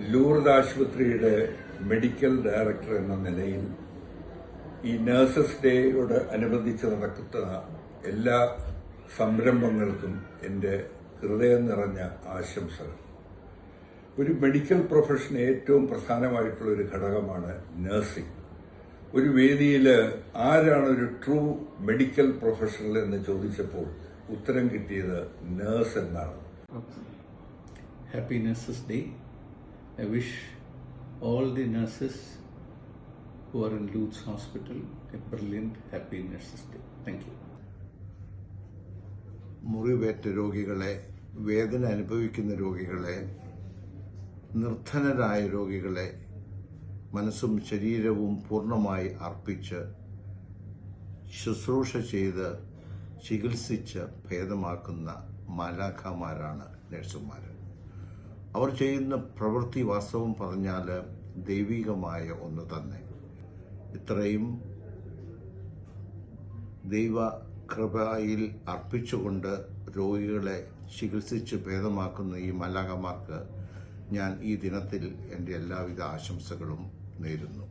Lourdes ആശുപത്രിയുടെ medical director എന്ന നിലയിൽ ഈ നഴ്സസ് ഡേയോട് അനുബന്ധിച്ച് നടക്കുന്ന എല്ലാ സംരംഭങ്ങൾക്കും എൻ്റെ ഹൃദയം നിറഞ്ഞ ആശംസകൾ. ഒരു മെഡിക്കൽ പ്രൊഫഷന് ഏറ്റവും പ്രധാനമായിട്ടുള്ള ഒരു ഘടകമാണ് നഴ്സിംഗ്. ഒരു വേദിയിൽ ആരാണ് ഒരു ട്രൂ മെഡിക്കൽ പ്രൊഫഷണൽ എന്ന് ചോദിച്ചപ്പോൾ ഉത്തരം കിട്ടിയത് നഴ്സ് എന്നാണ്. Happy Nurses Day. I wish all the nurses who are in Lutz Hospital a brilliant Happy Nurses Day. Thank you. മുറിവേറ്റ രോഗികളെ, വേദന അനുഭവിക്കുന്ന രോഗികളെ, നിർധനരായ രോഗികളെ മനസ്സും ശരീരവും പൂർണ്ണമായി അർപ്പിച്ച് ശുശ്രൂഷ ചെയ്ത് ചികിത്സിച്ച് ഭേദമാക്കുന്ന മാലാഖമാരാണ് നഴ്സുമാർ. അവർ ചെയ്യുന്ന പ്രവൃത്തി വാസ്തവം പറഞ്ഞാൽ ദൈവികമായ ഒന്ന് തന്നെ. ഇത്രയും ദൈവകൃപയിൽ അർപ്പിച്ചുകൊണ്ട് രോഗികളെ ചികിത്സിച്ച് ഭേദമാക്കുന്ന ഈ മാലാഖമാർക്ക് ഞാൻ ഈ ദിനത്തിൽ എൻ്റെ എല്ലാവിധ ആശംസകളും നേരുന്നു.